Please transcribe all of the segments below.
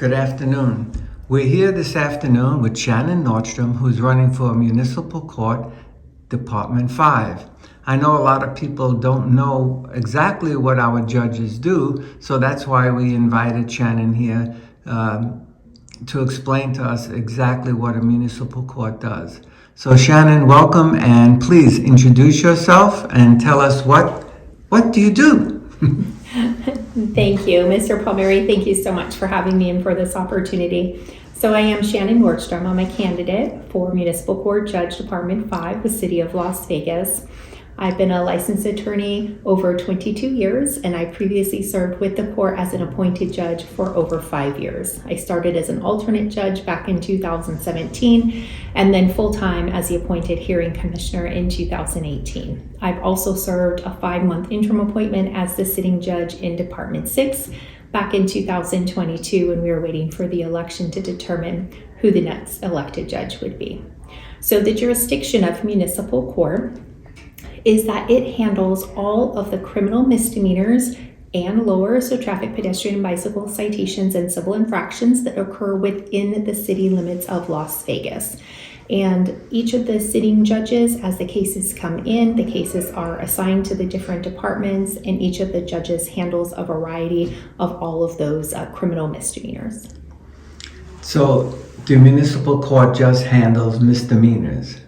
Good afternoon. We're here this afternoon with Shannon Nordstrom, who's running for Municipal Court, Department 5. I know a lot of people don't know exactly what our judges do, so that's why we invited Shannon here to explain to us exactly what a municipal court does. So Shannon, welcome, and please introduce yourself and tell us what do you do? Thank you, Mr. Palmieri. Thank you so much for having me and for this opportunity. So I am Shannon Nordstrom. I'm a candidate for Municipal Court Judge Department 5 with City of Las Vegas. I've been a licensed attorney over 22 years, and I previously served with the court as an appointed judge for over 5 years. I started as an alternate judge back in 2017, and then full-time as the appointed hearing commissioner in 2018. I've also served a 5-month interim appointment as the sitting judge in Department 6 back in 2022 when we were waiting for the election to determine who the next elected judge would be. So the jurisdiction of municipal court is that it handles all of the criminal misdemeanors and lower, so traffic, pedestrian, and bicycle citations and civil infractions that occur within the city limits of Las Vegas. And each of the sitting judges, as the cases come in, the cases are assigned to the different departments, and each of the judges handles a variety of all of those criminal misdemeanors. So the municipal court just handles misdemeanors?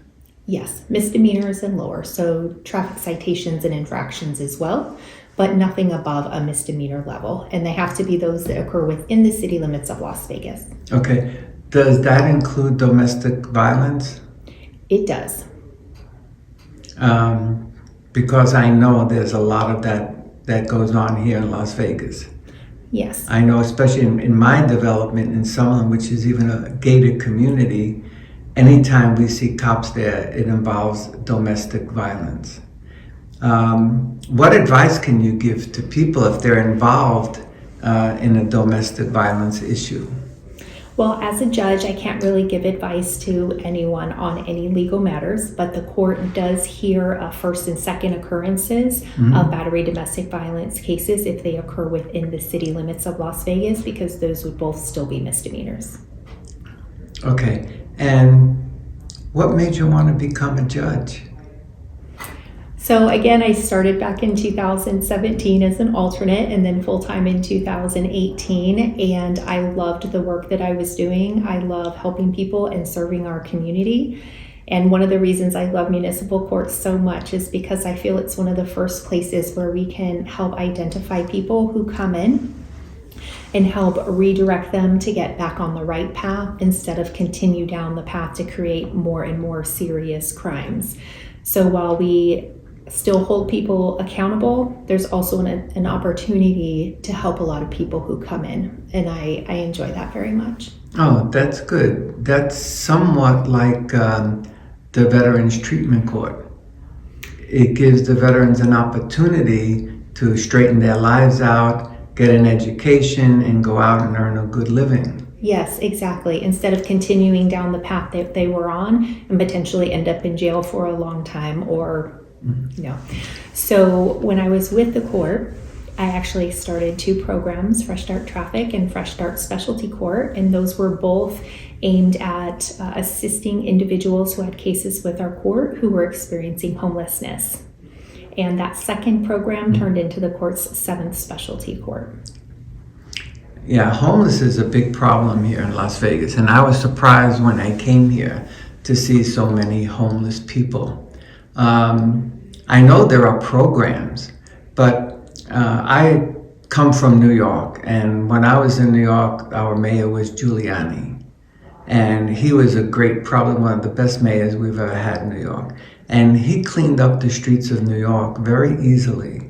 Yes, misdemeanors and lower, so traffic citations and infractions as well, but nothing above a misdemeanor level. And they have to be those that occur within the city limits of Las Vegas. Okay. Does that include domestic violence? It does. Because I know there's a lot of that goes on here in Las Vegas. Yes. I know, especially in my development in Summerlin, which is even a gated community, anytime we see cops there, it involves domestic violence. What advice can you give to people if they're involved in a domestic violence issue? Well, as a judge, I can't really give advice to anyone on any legal matters, but the court does hear first and second occurrences of battery domestic violence cases if they occur within the city limits of Las Vegas, because those would both still be misdemeanors. Okay. And what made you want to become a judge? So again, I started back in 2017 as an alternate and then full-time in 2018. And I loved the work that I was doing. I love helping people and serving our community. And one of the reasons I love municipal court so much is because I feel it's one of the first places where we can help identify people who come in and help redirect them to get back on the right path instead of continue down the path to create more and more serious crimes. So while we still hold people accountable, there's also an opportunity to help a lot of people who come in, and I enjoy that very much. Oh, that's good. That's somewhat like the Veterans Treatment Court. It gives the veterans an opportunity to straighten their lives out, get an education, and go out and earn a good living. Yes, exactly. Instead of continuing down the path that they were on and potentially end up in jail for a long time or, So when I was with the court, I actually started 2 programs, Fresh Start Traffic and Fresh Start Specialty Court, and those were both aimed at assisting individuals who had cases with our court who were experiencing homelessness. And that second program turned into the court's 7th specialty court. Yeah, homeless is a big problem here in Las Vegas, and I was surprised when I came here to see so many homeless people. I know there are programs, but I come from New York, and when I was in New York, our mayor was Giuliani, and he was probably one of the best mayors we've ever had in New York. And he cleaned up the streets of New York very easily.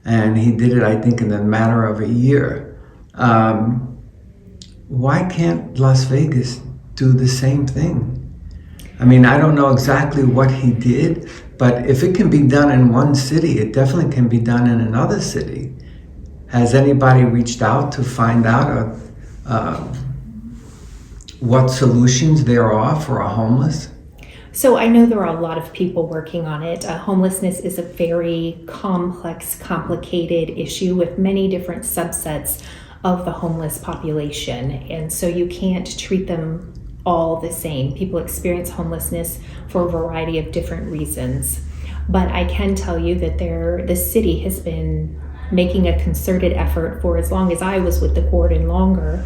And he did it, I think, in a matter of a year. Why can't Las Vegas do the same thing? I mean, I don't know exactly what he did, but if it can be done in one city, it definitely can be done in another city. Has anybody reached out to find out what solutions there are for a homeless? So I know there are a lot of people working on it. Homelessness is a very complex, complicated issue with many different subsets of the homeless population. And so you can't treat them all the same. People experience homelessness for a variety of different reasons. But I can tell you that the city has been making a concerted effort for as long as I was with the court and longer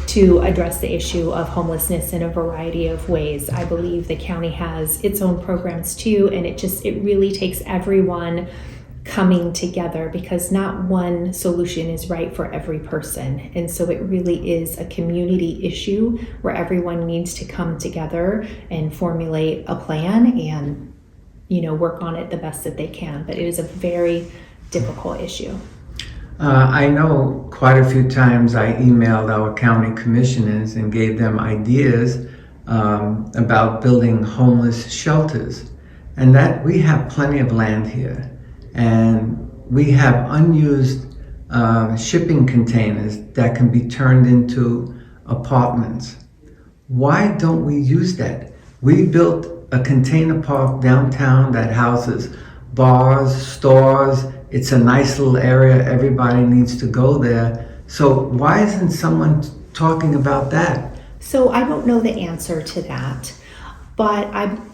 to address the issue of homelessness in a variety of ways. I believe the county has its own programs too, and it really takes everyone coming together, because not one solution is right for every person. And so it really is a community issue where everyone needs to come together and formulate a plan and, work on it the best that they can. But it is a very difficult issue. I know quite a few times I emailed our county commissioners and gave them ideas about building homeless shelters, and that we have plenty of land here. And we have unused shipping containers that can be turned into apartments. Why don't we use that? We built a container park downtown that houses bars, stores. It's a nice little area. Everybody needs to go there. So why isn't someone talking about that? So I don't know the answer to that. But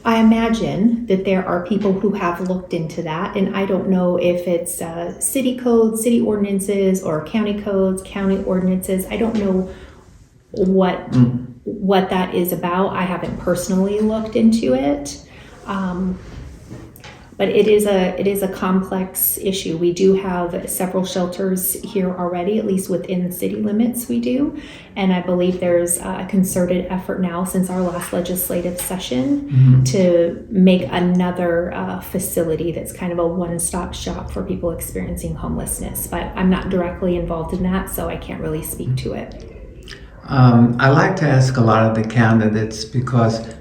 I imagine that there are people who have looked into that, and I don't know if it's city codes, city ordinances, or county codes, county ordinances. I don't know what that is about. I haven't personally looked into it, but it is a complex issue. We do have several shelters here already, at least within city limits we do. And I believe there's a concerted effort now since our last legislative session to make another facility that's kind of a one-stop shop for people experiencing homelessness. But I'm not directly involved in that, so I can't really speak to it. I like to ask a lot of the candidates because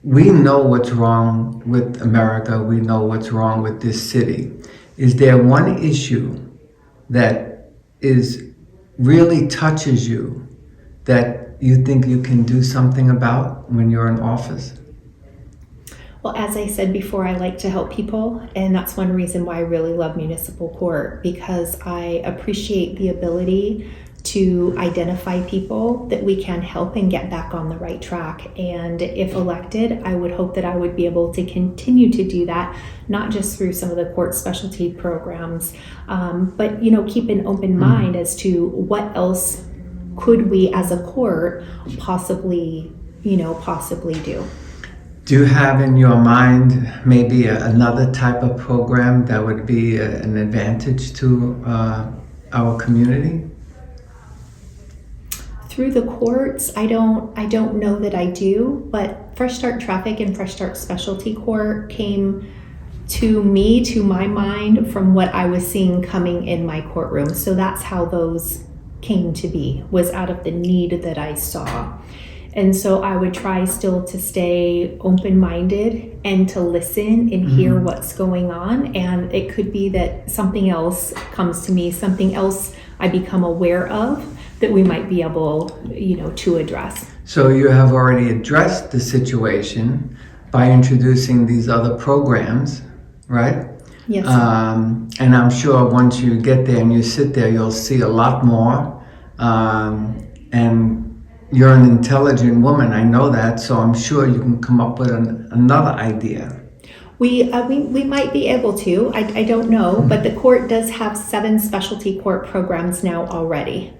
we know what's wrong with America. We know what's wrong with this city. Is there one issue that really touches you that you think you can do something about when you're in office? Well, as I said before, I like to help people, and that's one reason why I really love municipal court, because I appreciate the ability to identify people that we can help and get back on the right track. And if elected, I would hope that I would be able to continue to do that, not just through some of the court specialty programs, but keep an open mind as to what else could we as a court possibly do. Do you have in your mind maybe another type of program that would be an advantage to our community? Through the courts, I don't know that I do, but Fresh Start Traffic and Fresh Start Specialty Court came to my mind from what I was seeing coming in my courtroom. So that's how those came to be, was out of the need that I saw. And so I would try still to stay open-minded and to listen and hear what's going on. And it could be that something else comes to me, something else I become aware of that we might be able, to address. So you have already addressed the situation by introducing these other programs, right? Yes. And I'm sure once you get there and you sit there, you'll see a lot more. And you're an intelligent woman, I know that, so I'm sure you can come up with another idea. We might be able to. I don't know, but the court does have 7 specialty court programs now already.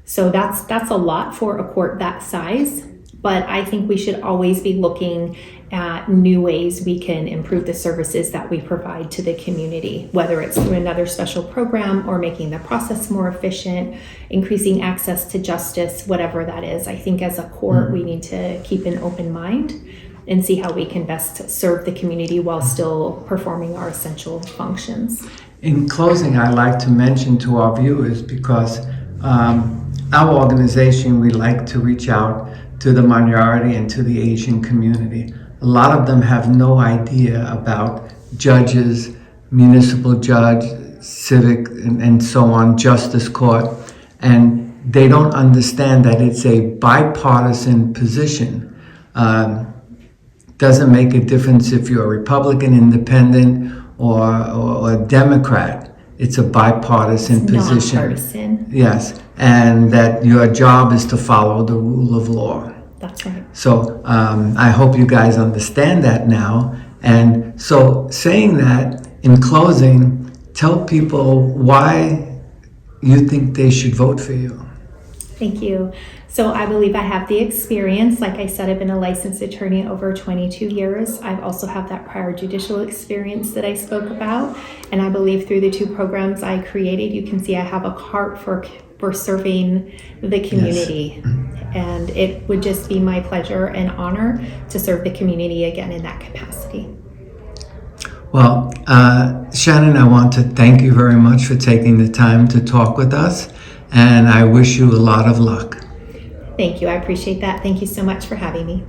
So that's a lot for a court that size, but I think we should always be looking at new ways we can improve the services that we provide to the community, whether it's through another special program or making the process more efficient, increasing access to justice, whatever that is. I think as a court, we need to keep an open mind and see how we can best serve the community while still performing our essential functions. In closing, I'd like to mention to our viewers, because our organization, we like to reach out to the minority and to the Asian community. A lot of them have no idea about judges, municipal judge, civic, and so on, justice court, and they don't understand that it's a bipartisan position. Doesn't make a difference if you're a Republican, independent, or a Democrat. it's a bipartisan position. Nonpartisan. Yes, and that your job is to follow the rule of law. That's right. So I hope you guys understand that now. And so saying that, in closing, tell people why you think they should vote for you. Thank you. So I believe I have the experience. Like I said, I've been a licensed attorney over 22 years. I've also have that prior judicial experience that I spoke about. And I believe through the two programs I created, you can see I have a heart for serving the community. Yes. And it would just be my pleasure and honor to serve the community again in that capacity. Well, Shannon, I want to thank you very much for taking the time to talk with us, and I wish you a lot of luck. Thank you. I appreciate that. Thank you so much for having me.